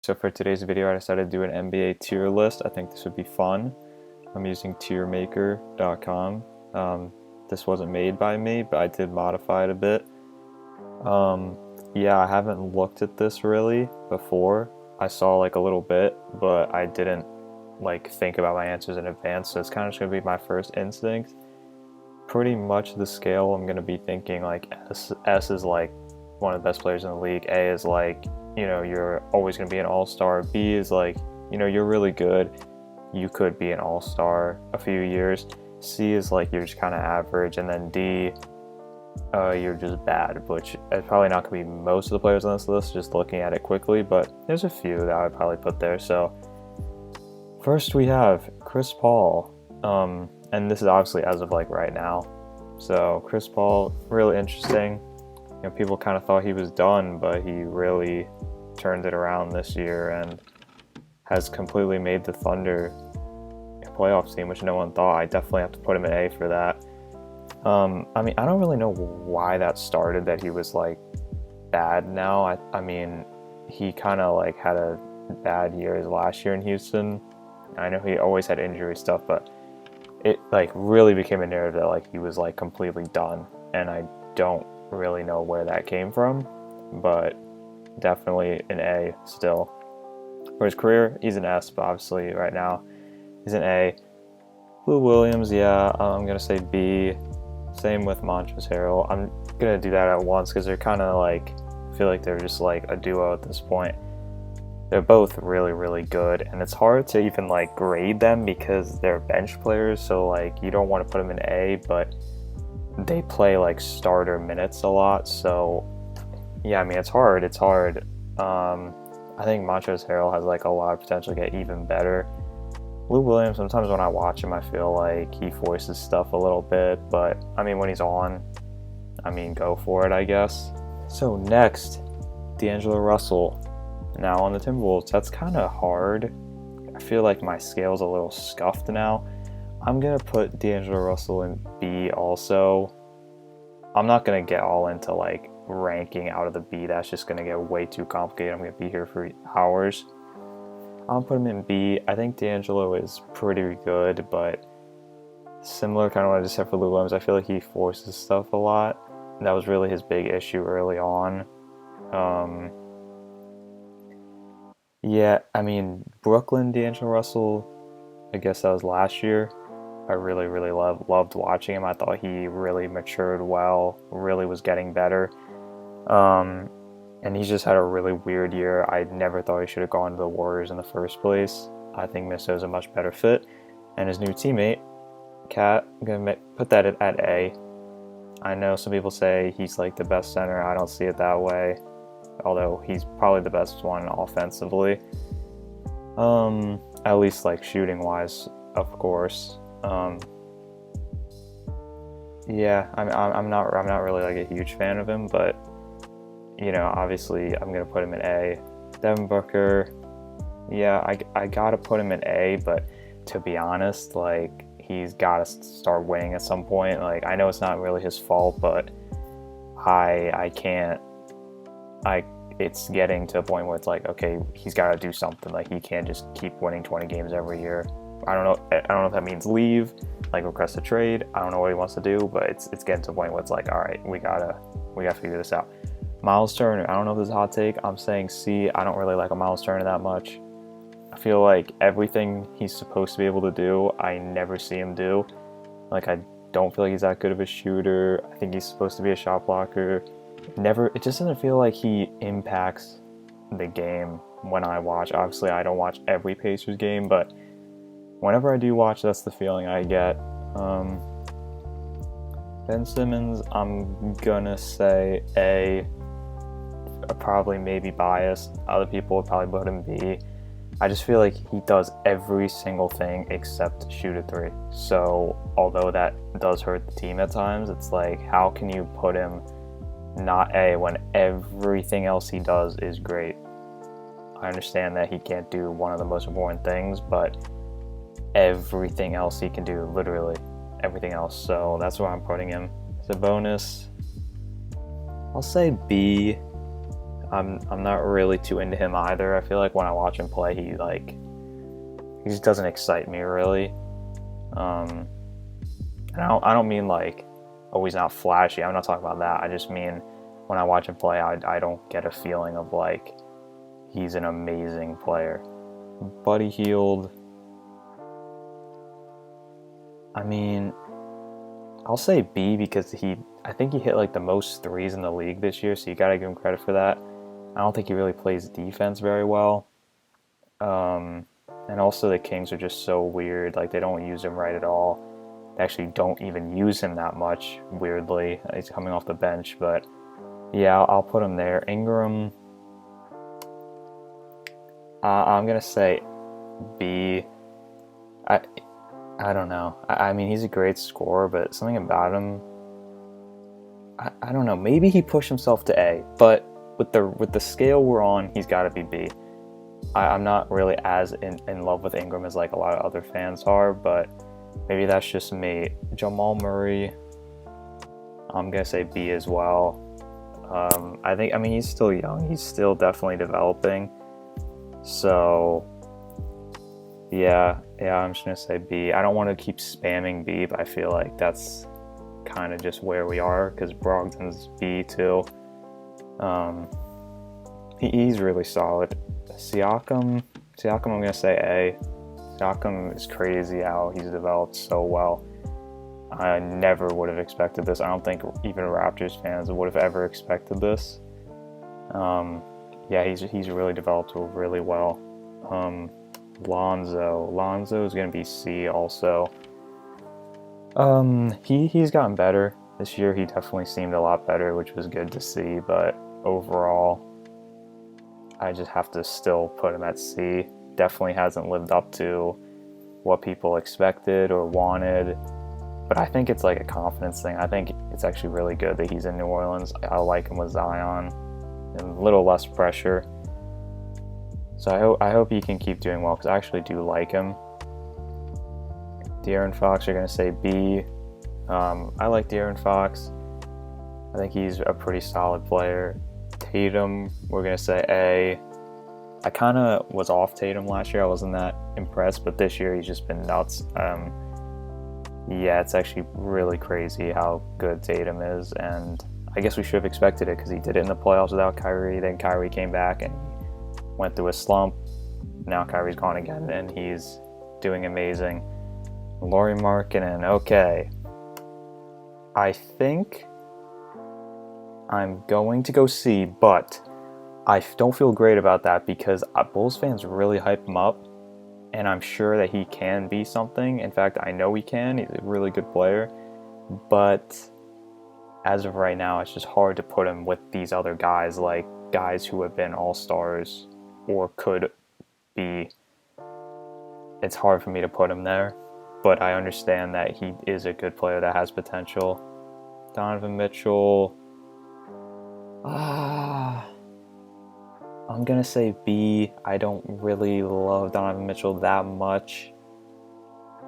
So for today's video, I decided to do an NBA tier list. I think this would be fun. I'm using tiermaker.com. This wasn't made by me, but I did modify it a bit. Yeah, I haven't looked at this really before. I saw like a little bit, but I didn't like think about my answers in advance, so it's kind of just gonna be my first instinct. Pretty much the scale I'm gonna be thinking like S is like one of the best players in the league. A is like, you're always gonna be an all-star. B is like, you're really good. You could be an all-star a few years. C is like you're just kind of average, and then D, you're just bad, which is probably not gonna be most of the players on this list. Just looking at it quickly, but there's a few that I would probably put there. So first we have Chris Paul. And this is obviously as of like right now. So Chris Paul, really interesting. People kind of thought he was done, but he really turned it around this year and has completely made the Thunder a playoff team, which no one thought. I definitely have to put him in A for that. I don't really know why that started, that he was like bad now. I mean, he kind of like had a bad year his last year in Houston. I know he always had injury stuff, but it like really became a narrative that like he was like completely done, and I don't really know where that came from, but definitely an A still. For his career, he's an S, but obviously right now he's an A. Lou Williams, yeah, I'm gonna say B. Same with Montrezl Harrell. I'm gonna do that at once because they're kind of like, I feel like they're just like a duo at this point. They're both really, really good, and it's hard to even like grade them because they're bench players, so like you don't want to put them in A, but they play like starter minutes a lot, so yeah, I mean, it's hard. I think Montrezl Harrell has like a lot of potential to get even better. Lou Williams, sometimes when I watch him, I feel like he forces stuff a little bit, but I mean, when he's on, I mean, go for it, I guess. So next, D'Angelo Russell. Now on the Timberwolves, that's kind of hard. I feel like my scale's a little scuffed now. I'm going to put D'Angelo Russell in B also. I'm not going to get all into like ranking out of the B. That's just going to get way too complicated. I'm going to be here for hours. I'll put him in B. I think D'Angelo is pretty good, but similar kind of what I just said for Lou Williams. I feel like he forces stuff a lot. That was really his big issue early on. Yeah, I mean, Brooklyn, D'Angelo Russell, I guess that was last year. I really, really loved watching him. I thought he really matured well, really was getting better. And he's just had a really weird year. I never thought he should have gone to the Warriors in the first place. I think Minnesota's a much better fit. And his new teammate, Cat, I'm going to put that at A. I know some people say he's like the best center. I don't see it that way, although he's probably the best one offensively. At least like shooting wise, of course. Yeah, I'm not really like a huge fan of him, but obviously I'm gonna put him in A. Devin Booker, yeah, I gotta put him in A, but to be honest, like he's gotta start winning at some point. Like I know it's not really his fault, but I can't. It's getting to a point where it's like, okay, he's got to do something. Like he can't just keep winning 20 games every year. I don't know if that means leave, like request a trade. I don't know what he wants to do, but it's getting to a point where it's like, all right, we gotta figure this out. Miles Turner, I don't know if this is a hot take. I'm saying C. I don't really like a Miles Turner that much. I feel like everything he's supposed to be able to do, I never see him do. Like I don't feel like he's that good of a shooter. I think he's supposed to be a shot blocker. It just doesn't feel like he impacts the game when I watch. Obviously, I don't watch every Pacers game, but whenever I do watch, that's the feeling I get. Ben Simmons, I'm gonna say A. Probably maybe biased. Other people would probably put him B. I just feel like he does every single thing except shoot a three. So although that does hurt the team at times, it's like, how can you put him not A when everything else he does is great? I understand that he can't do one of the most important things, but everything else he can do, literally everything else. So that's where I'm putting him. As a bonus, I'll say B. I'm not really too into him either. I feel like when I watch him play, he just doesn't excite me really. And I don't mean like, oh, he's not flashy. I'm not talking about that. I just mean when I watch him play, I don't get a feeling of like he's an amazing player. Buddy Hield, I mean, I'll say B because I think he hit like the most threes in the league this year, so you gotta give him credit for that. I don't think he really plays defense very well. And also the Kings are just so weird. Like, they don't use him right at all. They actually don't even use him that much, weirdly. He's coming off the bench, but yeah, I'll put him there. Ingram, I'm gonna say B. I don't know. I mean, he's a great scorer, but something about him, I don't know. Maybe he pushed himself to A, but with the scale we're on, he's got to be B. I'm not really as in love with Ingram as like a lot of other fans are, but maybe that's just me. Jamal Murray, I'm gonna say B as well. I mean, he's still young. He's still definitely developing. So yeah, I'm just gonna say B. I don't want to keep spamming B, but I feel like that's kind of just where we are because Brogdon's B too. He's really solid. Siakam, I'm gonna say A. Siakam is crazy how he's developed so well. I never would have expected this. I don't think even Raptors fans would have ever expected this. Yeah, he's really developed really well. Lonzo is gonna be C also. He's gotten better this year. He definitely seemed a lot better, which was good to see. But overall, I just have to still put him at C. Definitely hasn't lived up to what people expected or wanted. But I think it's like a confidence thing. I think it's actually really good that he's in New Orleans. I like him with Zion and a little less pressure. So I hope he can keep doing well because I actually do like him. De'Aaron Fox, you're going to say B. I like De'Aaron Fox. I think he's a pretty solid player. Tatum, we're going to say A. I kind of was off Tatum last year. I wasn't that impressed, but this year he's just been nuts. Yeah, it's actually really crazy how good Tatum is, and I guess we should have expected it because he did it in the playoffs without Kyrie. Then Kyrie came back and went through a slump. Now Kyrie's gone again, and he's doing amazing. Lauri Markkanen, okay. I think I'm going to go C, but I don't feel great about that because Bulls fans really hype him up, and I'm sure that he can be something. In fact, I know he can. He's a really good player, but as of right now, it's just hard to put him with these other guys, like guys who have been all-stars or could be. It's hard for me to put him there, but I understand that he is a good player that has potential. Donovan Mitchell, I'm going to say B. I don't really love Donovan Mitchell that much.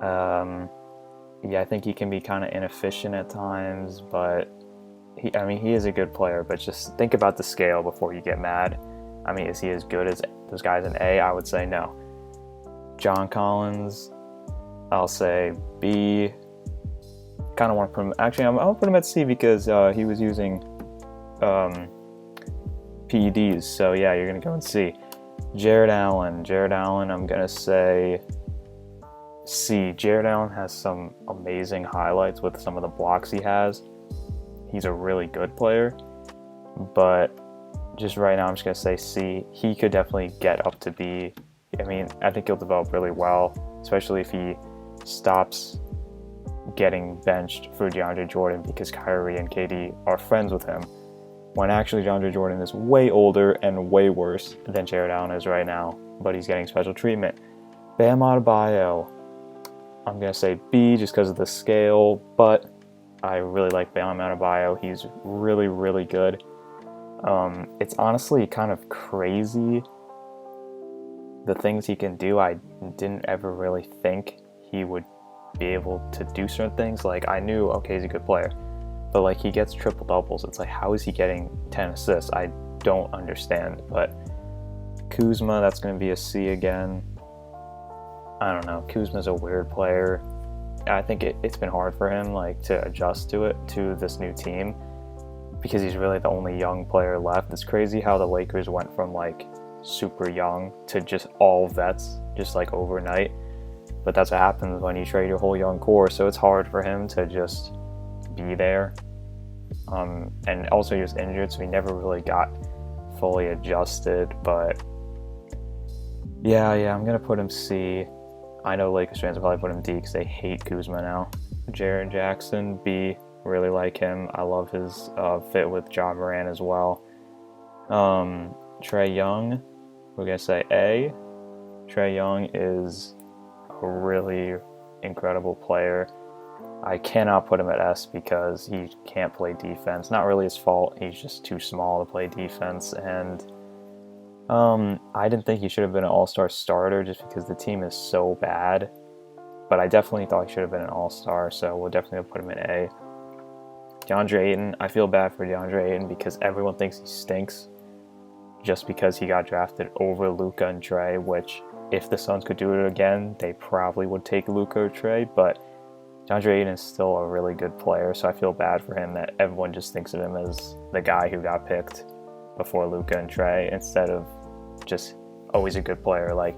Yeah, I think he can be kind of inefficient at times, but he is a good player, but just think about the scale before you get mad. I mean, is he as good as those guys in A? I would say no. John Collins, I'll say B. Kind of want to put him. Actually, I'm gonna put him at C because he was using PEDs. So yeah, you're gonna go and C. Jared Allen, I'm gonna say C. Jared Allen has some amazing highlights with some of the blocks he has. He's a really good player, but just right now I'm just gonna say C. He could definitely get up to B. I mean, I think he'll develop really well, especially if he stops getting benched for DeAndre Jordan because Kyrie and KD are friends with him, when actually DeAndre Jordan is way older and way worse than Jared Allen is right now, but he's getting special treatment. Bam Adebayo, I'm going to say B just because of the scale, but I really like Bam Adebayo. He's really, really good. It's honestly kind of crazy the things he can do. I didn't ever really think he would be able to do certain things. Like, I knew, okay, he's a good player, but like, he gets triple doubles. It's like, how is he getting 10 assists? I don't understand. But Kuzma, that's going to be a C again. I don't know. Kuzma's a weird player. I think it's been hard for him like to adjust to this new team, because he's really the only young player left. It's crazy how the Lakers went from like super young to just all vets just like overnight. But that's what happens when you trade your whole young core. So it's hard for him to just be there. And also he was injured, so he never really got fully adjusted. But yeah, I'm gonna put him C. I know Lakers fans will probably put him D because they hate Kuzma now. Jaren Jackson, B. Really like him. I love his fit with Ja Morant as well. Trae Young, we're gonna say A. Trae Young is a really incredible player. I cannot put him at S because he can't play defense. Not really his fault. He's just too small to play defense. And I didn't think he should have been an all-star starter just because the team is so bad. But I definitely thought he should have been an all-star, so we'll definitely put him in A. DeAndre Ayton, I feel bad for DeAndre Ayton because everyone thinks he stinks just because he got drafted over Luka and Trae, which if the Suns could do it again, they probably would take Luka or Trae, but DeAndre Ayton is still a really good player, so I feel bad for him that everyone just thinks of him as the guy who got picked before Luka and Trae instead of just always a good player. Like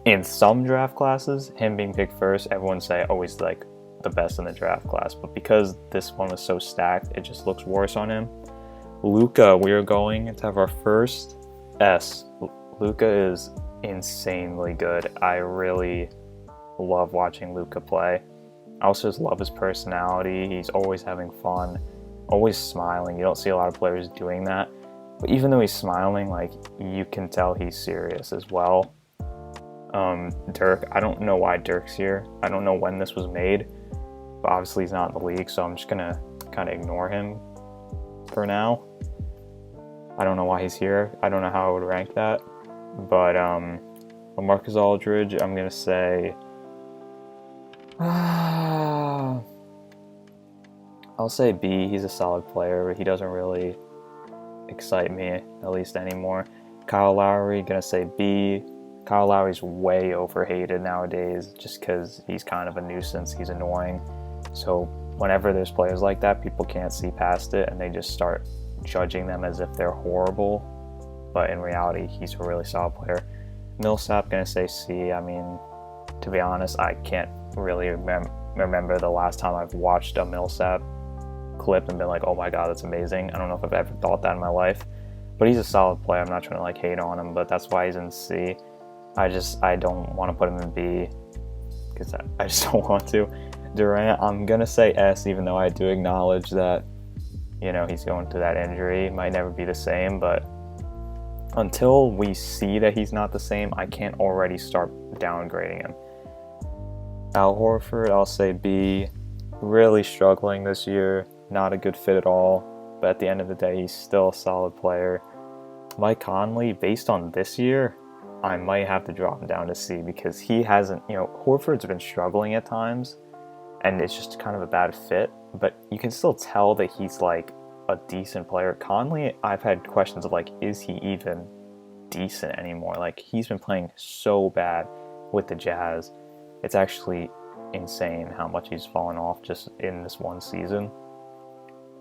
in some draft classes, him being picked first, everyone say always like the best in the draft class, but because this one was so stacked, it just looks worse on him. Luka, we are going to have our first S. Luka is insanely good. I really love watching Luka play. I also just love his personality. He's always having fun, always smiling. You don't see a lot of players doing that, but even though he's smiling, like you can tell he's serious as well. Dirk, I don't know why Dirk's here. I don't know when this was made, but obviously he's not in the league, so I'm just gonna kind of ignore him for now. I don't know why he's here. I don't know how I would rank that, but LaMarcus Aldridge, I'm gonna say I'll say B. He's a solid player, but he doesn't really excite me, at least anymore. Kyle Lowry, gonna say B. Kyle Lowry's way overhated nowadays just because he's kind of a nuisance. He's annoying. So whenever there's players like that, people can't see past it and they just start judging them as if they're horrible. But in reality, he's a really solid player. Millsap, gonna say C. I mean, to be honest, I can't really remember the last time I've watched a Millsap clip and been like, oh my god, that's amazing. I don't know if I've ever thought that in my life. But he's a solid player. I'm not trying to like hate on him, but that's why he's in C. I don't want to put him in B because I just don't want to. Durant, I'm gonna say S, even though I do acknowledge that, you know, he's going through that injury. Might never be the same, but until we see that he's not the same, I can't already start downgrading him. Al Horford, I'll say B. Really struggling this year. Not a good fit at all. But at the end of the day, he's still a solid player. Mike Conley, based on this year, I might have to drop him down to C because he hasn't, you know, Horford's been struggling at times and it's just kind of a bad fit, but you can still tell that he's like a decent player. Conley, I've had questions of like, is he even decent anymore? Like, he's been playing so bad with the Jazz. It's actually insane how much he's fallen off just in this one season.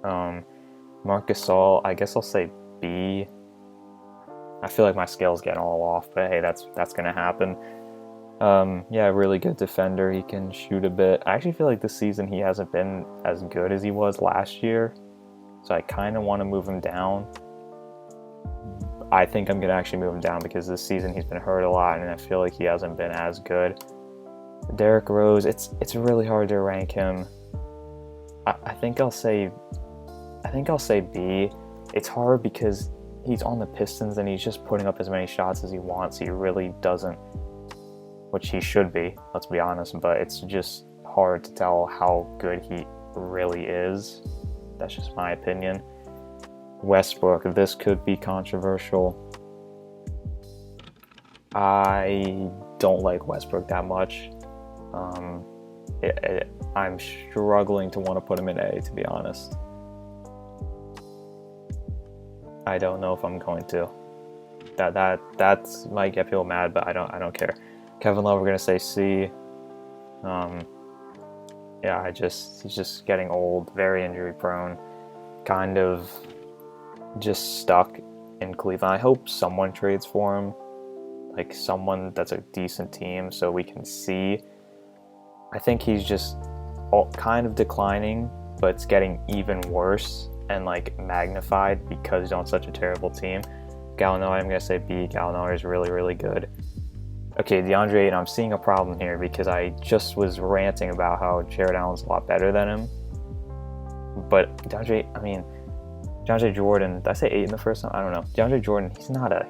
Marc Gasol, I guess I'll say B. I feel like my scale's getting all off, but hey, that's gonna happen. Yeah, really good defender. He can shoot a bit. I actually feel like this season he hasn't been as good as he was last year, so I kind of want to move him down. I think I'm gonna actually move him down because this season he's been hurt a lot, and I feel like he hasn't been as good. Derrick Rose, it's really hard to rank him. I think I'll say B. It's hard because he's on the Pistons and he's just putting up as many shots as he wants. He really doesn't, which he should be, let's be honest, but it's just hard to tell how good he really is. That's just my opinion. Westbrook, this could be controversial. I don't like Westbrook that much. I'm struggling to want to put him in A, to be honest. I don't know if I'm going to. That's might get people mad, but I don't care. Kevin Love, we're gonna say C. Yeah, he's just getting old, very injury prone, kind of just stuck in Cleveland. I hope someone trades for him, like someone that's a decent team, so we can see. I think he's just kind of declining, but it's getting even worse and like magnified because he's on such a terrible team. Gallinari, I'm going to say B. Gallinari is really, really good. Okay, DeAndre Ayton, I'm seeing a problem here because I just was ranting about how Jared Allen's a lot better than him. But DeAndre Jordan, did I say Ayton the first time? I don't know. DeAndre Jordan, he's not a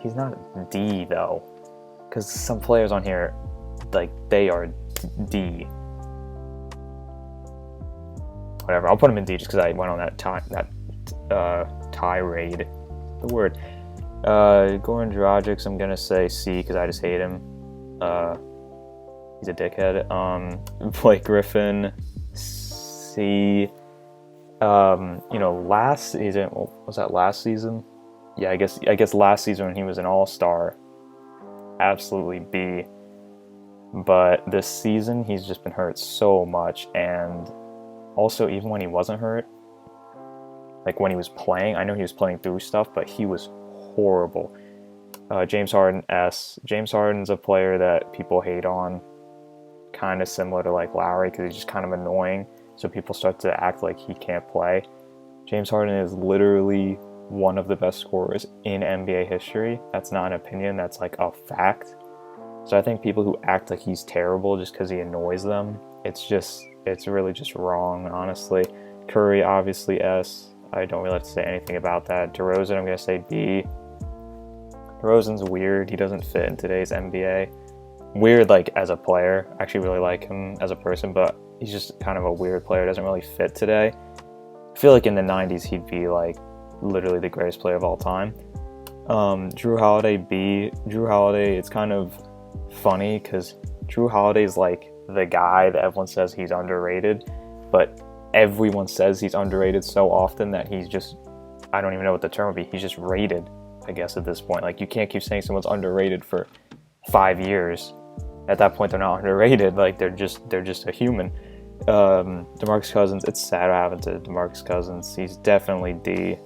D though. Because some players on here, like, they are D. Whatever, I'll put him in D just because I went on that tirade. The word. Goran Dragic, I'm gonna say C because I just hate him. He's a dickhead. Blake Griffin, C. Last season, was that last season? Yeah, I guess last season when he was an all-star, absolutely B. But this season he's just been hurt so much, and also even when he wasn't hurt, like when he was playing, I know he was playing through stuff, but he was horrible. James Harden, S. James Harden's a player that people hate on, kind of similar to like Lowry because he's just kind of annoying, so people start to act like he can't play. James Harden is literally one of the best scorers in NBA history. That's not an opinion, that's like a fact. So I think people who act like he's terrible just because he annoys them, it's really just wrong, honestly. Curry, obviously S. I don't really have to say anything about that. DeRozan, I'm going to say B. DeRozan's weird. He doesn't fit in today's NBA. Weird, like, as a player. I actually really like him as a person, but he's just kind of a weird player. Doesn't really fit today. I feel like in the 90s, he'd be, like, literally the greatest player of all time. Drew Holiday, B. Drew Holiday, it's kind of funny because Drew Holiday's, like, the guy that everyone says he's underrated, but everyone says he's underrated so often that he's just, I don't even know what the term would be. He's just rated, I guess, at this point. Like, you can't keep saying someone's underrated for 5 years. At that point, they're not underrated. Like, they're just a human. DeMarcus Cousins, it's sad what happened to DeMarcus Cousins. He's definitely D.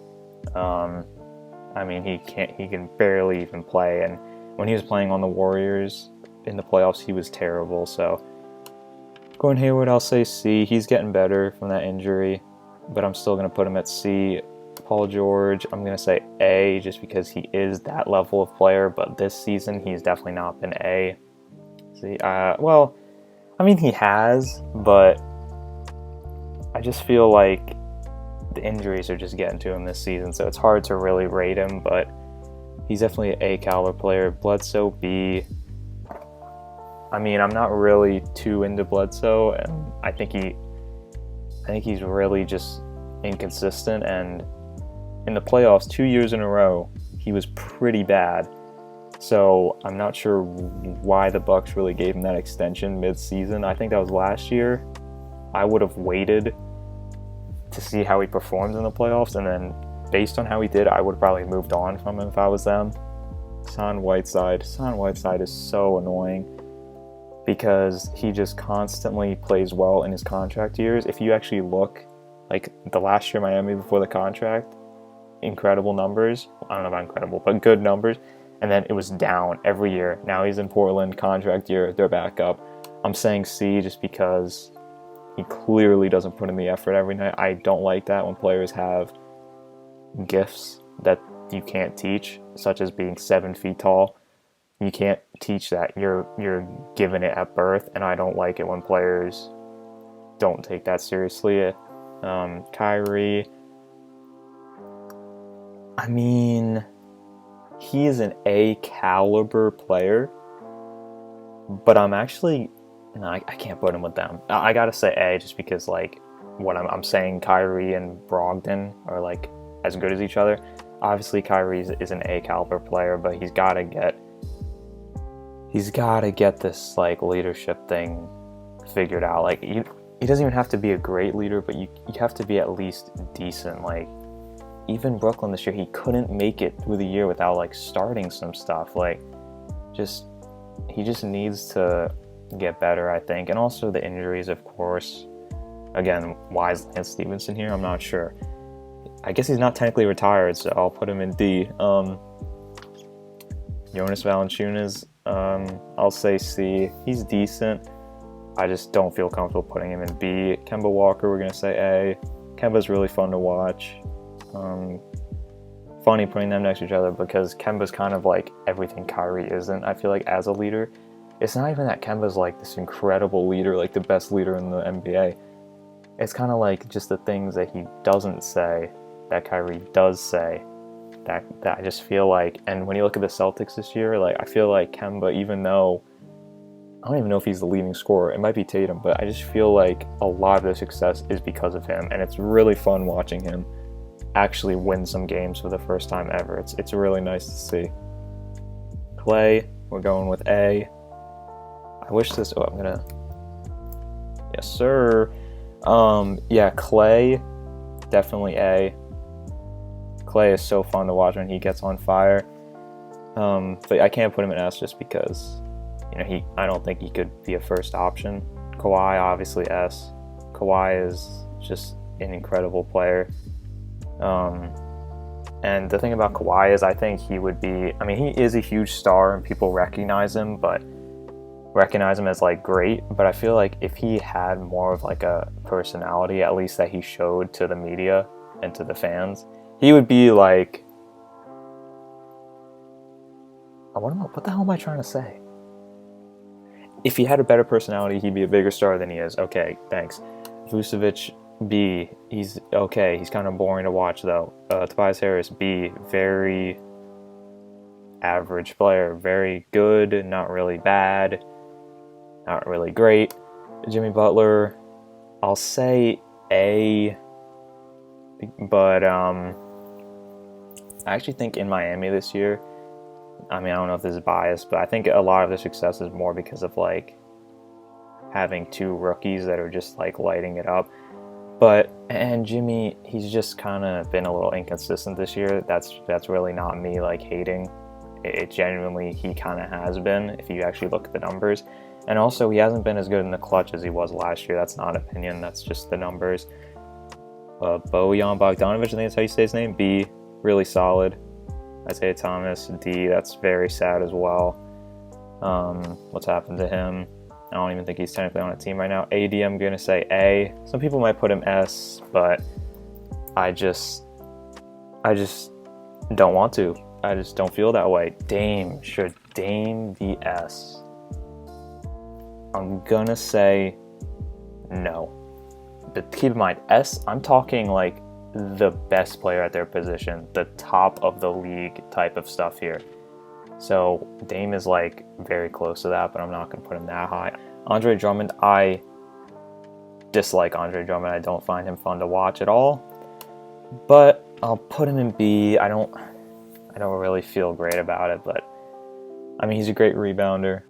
I mean, he can barely even play. And when he was playing on the Warriors in the playoffs, he was terrible. So Gordon Hayward, I'll say C. He's getting better from that injury, but I'm still going to put him at C. Paul George, I'm going to say A just because he is that level of player, but this season he's definitely not been A. See, well, I mean, he has, but I just feel like the injuries are just getting to him this season, so it's hard to really rate him, but he's definitely an A caliber player. Bledsoe, B. I mean, I'm not really too into Bledsoe, and I think he's really just inconsistent, and in the playoffs 2 years in a row, he was pretty bad. So I'm not sure why the Bucks really gave him that extension mid-season. I think that was last year. I would have waited to see how he performs in the playoffs, and then based on how he did, I would have probably moved on from him if I was them. Hassan Whiteside is so annoying because he just constantly plays well in his contract years. If you actually look, like the last year Miami before the contract, incredible numbers. I don't know about incredible, but good numbers. And then it was down every year. Now he's in Portland, contract year, they're back up. I'm saying C just because he clearly doesn't put in the effort every night. I don't like that when players have gifts that you can't teach, such as being 7 feet tall. You can't teach that. You're given it at birth, and I don't like it when players don't take that seriously. Kyrie, I mean, he is an A caliber player, but I'm actually, no, I can't put him with them. I gotta say A just because, like, what I'm saying, Kyrie and Brogdon are like as good as each other. Obviously, Kyrie is an A caliber player, but he's gotta get this like leadership thing figured out. Like, he doesn't even have to be a great leader, but you have to be at least decent. Like, even Brooklyn this year, he couldn't make it through the year without like starting some stuff. Like, he just needs to get better, I think. And also the injuries, of course. Again, why is Lance Stevenson here? I'm not sure. I guess he's not technically retired, so I'll put him in D. Jonas Valanciunas, I'll say C. He's decent. I just don't feel comfortable putting him in B. Kemba Walker, we're going to say A. Kemba's really fun to watch. Funny putting them next to each other because Kemba's kind of like everything Kyrie isn't, I feel like, as a leader. It's not even that Kemba's like this incredible leader, like the best leader in the NBA. It's kind of like just the things that he doesn't say that Kyrie does say that I just feel like, and when you look at the Celtics this year, like I feel like Kemba, even though I don't even know if he's the leading scorer, it might be Tatum, but I just feel like a lot of their success is because of him, and it's really fun watching him actually win some games for the first time ever. It's really nice to see. Clay, we're going with A. I wish this, I'm gonna, yes sir. Yeah, Clay, definitely A. Clay is so fun to watch when he gets on fire. But I can't put him in S just because, I don't think he could be a first option. Kawhi, obviously S. Kawhi is just an incredible player. And the thing about Kawhi is I think he would be, he is a huge star and people recognize him as like great, but I feel like if he had more of like a personality, at least that he showed to the media and to the fans, he would be like, what the hell am I trying to say? If he had a better personality, he'd be a bigger star than he is. Okay, thanks. Vucevic, B. He's okay. He's kind of boring to watch though. Tobias Harris, B. Very average player. Very good, not really bad, not really great. Jimmy Butler, I'll say A. But I actually think in Miami this year, I don't know if this is biased, but I think a lot of the success is more because of like having two rookies that are just like lighting it up. And Jimmy, he's just kind of been a little inconsistent this year. That's really not me like hating. It genuinely, he kind of has been if you actually look at the numbers. And also he hasn't been as good in the clutch as he was last year. That's not opinion, that's just the numbers. Bojan Bogdanovic, I think that's how you say his name. B, really solid. Isaiah Thomas, D, that's very sad as well. What's happened to him? I don't even think he's technically on a team right now. AD, I'm going to say A. Some people might put him S, but I just don't want to. I just don't feel that way. Dame, should Dame be S? I'm going to say no. But keep in mind, S, I'm talking like the best player at their position, the top of the league type of stuff here. So Dame is like very close to that, but I'm not going to put him that high. Andre Drummond, I dislike Andre Drummond. I don't find him fun to watch at all. But I'll put him in B. I don't really feel great about it, but he's a great rebounder.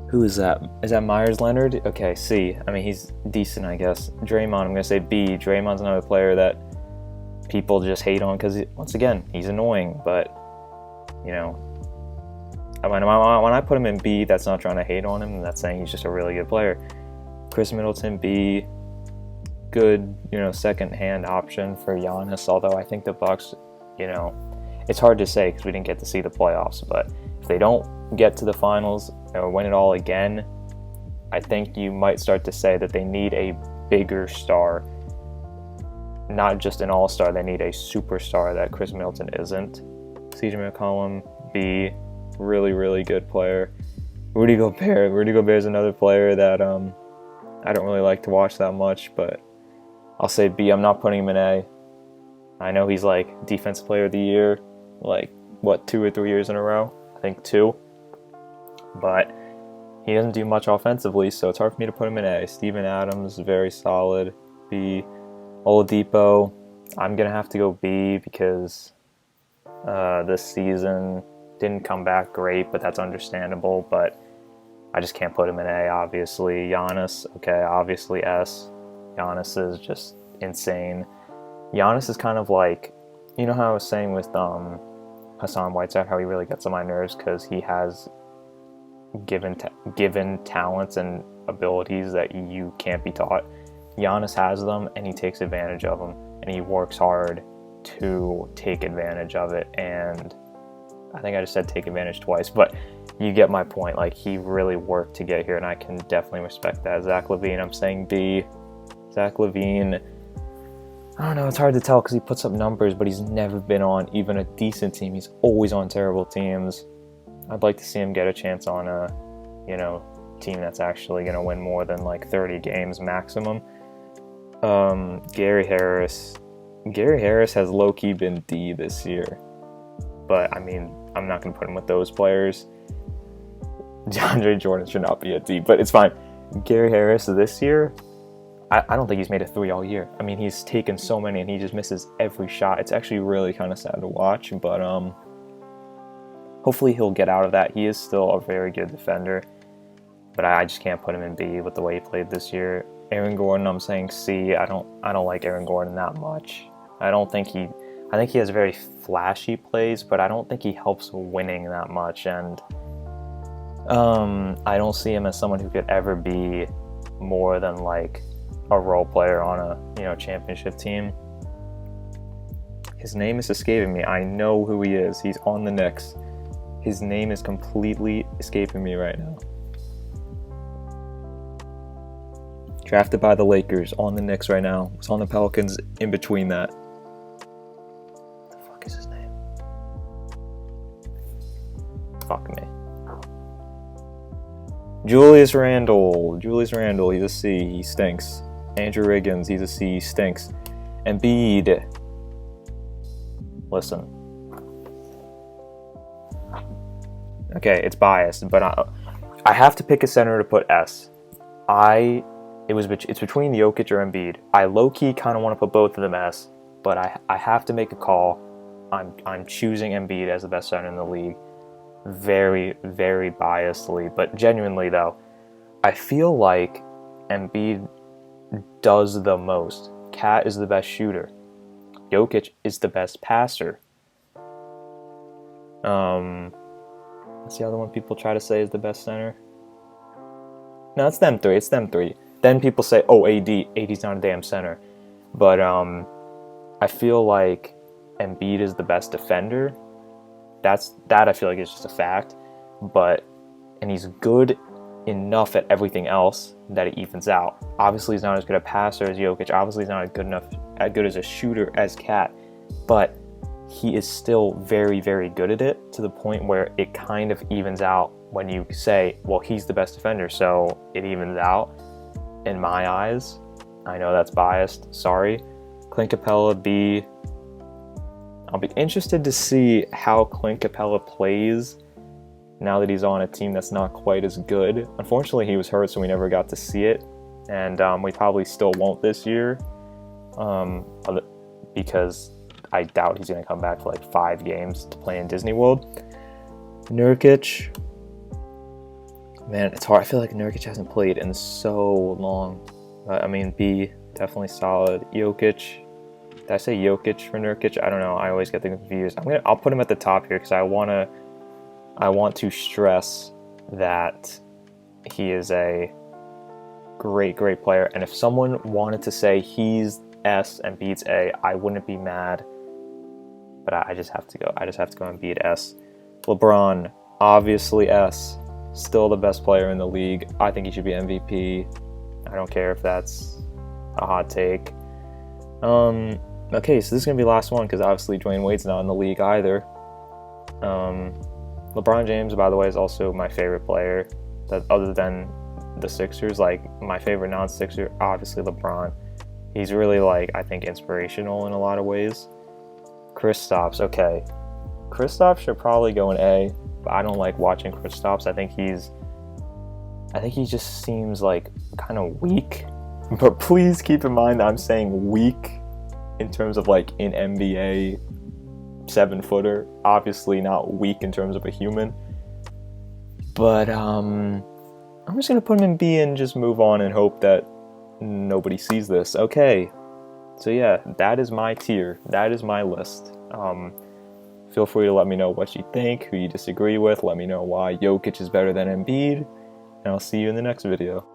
Who is that? Is that Myers Leonard? Okay, C. He's decent, I guess. Draymond, I'm going to say B. Draymond's another player that people just hate on because, once again, he's annoying. But, when I put him in B, that's not trying to hate on him. That's saying he's just a really good player. Chris Middleton, B. Good, second-hand option for Giannis. Although I think the Bucks, it's hard to say because we didn't get to see the playoffs. But if they don't get to the finals or win it all again, I think you might start to say that they need a bigger star, not just an all-star. They need a superstar that Chris Middleton isn't. CJ McCollum, B, really, really good player. Rudy Gobert is another player that I don't really like to watch that much, but I'll say B. I'm not putting him in A. I know he's like Defensive Player of the Year, 2 or 3 years in a row? I think 2. But he doesn't do much offensively, so it's hard for me to put him in A. Steven Adams, very solid. B. Oladipo, I'm going to have to go B because this season didn't come back great, but that's understandable. But I just can't put him in A, obviously. Giannis, okay, obviously S. Giannis is just insane. Giannis is kind of like, you know how I was saying with Hassan Whiteside, how he really gets on my nerves because he has given talents and abilities that you can't be taught. Giannis has them, and he takes advantage of them, and he works hard to take advantage of it. And I think I just said take advantage twice, but you get my point. Like, he really worked to get here, and I can definitely respect that. Zach LaVine, I'm saying B. Zach LaVine, I don't know, it's hard to tell because he puts up numbers, but he's never been on even a decent team. He's always on terrible teams. I'd like to see him get a chance on a, team that's actually going to win more than like 30 games maximum. Gary Harris has low-key been D this year, but I mean, I'm not going to put him with those players. DeAndre Jordan should not be a D, but it's fine. Gary Harris this year, I don't think he's made a 3 all year. I mean, he's taken so many and he just misses every shot. It's actually really kind of sad to watch, but hopefully he'll get out of that. He is still a very good defender, but I just can't put him in B with the way he played this year. Aaron Gordon, I'm saying C. I don't like Aaron Gordon that much. I think he has very flashy plays, but I don't think he helps winning that much, and I don't see him as someone who could ever be more than like a role player on a championship team. His name is escaping me. I know who he is. He's on the Knicks. His name is completely escaping me right now. Drafted by the Lakers, on the Knicks right now. It's on the Pelicans in between that. What the fuck is his name? Fuck me. Julius Randle, he's a C, he stinks. Andrew Wiggins, he's a C, he stinks. Embiid, listen. Okay, it's biased, but I have to pick a center to put S. It's between Jokic or Embiid. I low-key kind of want to put both of them S, but I have to make a call. I'm choosing Embiid as the best center in the league. Very, very biasedly, but genuinely though, I feel like Embiid does the most. Cat is the best shooter. Jokic is the best passer. What's the other one people try to say is the best center? No, it's them three. Then people say, oh, AD's not a damn center. But I feel like Embiid is the best defender. That I feel like is just a fact. And he's good enough at everything else that it evens out. Obviously, he's not as good a passer as Jokic. Obviously, he's not as good as a shooter as Cat. But he is still very, very good at it, to the point where it kind of evens out when you say, well, he's the best defender, so it evens out. In my eyes, I know that's biased, sorry. Clint Capella, B. I'll be interested to see how Clint Capella plays now that he's on a team that's not quite as good. Unfortunately, he was hurt, so we never got to see it, and we probably still won't this year, because I doubt he's going to come back for like 5 games to play in Disney World. Nurkic. Man, it's hard. I feel like Nurkic hasn't played in so long. I mean, B, definitely solid. Jokic. Did I say Jokic for Nurkic? I don't know. I always get them confused. I'll put him at the top here because I want to stress that he is a great, great player. And if someone wanted to say he's S and Embiid's A, I wouldn't be mad. But I just have to go. I just have to go and Embiid S. LeBron, obviously S. Still the best player in the league. I think he should be MVP. I don't care if that's a hot take. Okay, so this is going to be the last one because obviously Dwayne Wade's not in the league either. LeBron James, by the way, is also my favorite player. That other than the Sixers, like my favorite non-Sixer, obviously LeBron. He's really I think inspirational in a lot of ways. Kristaps, okay. Kristaps should probably go in A. But I don't like watching Kristaps. I think he just seems kind of weak. But please keep in mind that I'm saying weak in terms of in NBA 7-footer. Obviously not weak in terms of a human. But I'm just gonna put him in B and just move on and hope that nobody sees this. Okay, so yeah, that is my tier. That is my list. Feel free to let me know what you think, who you disagree with. Let me know why Jokic is better than Embiid, and I'll see you in the next video.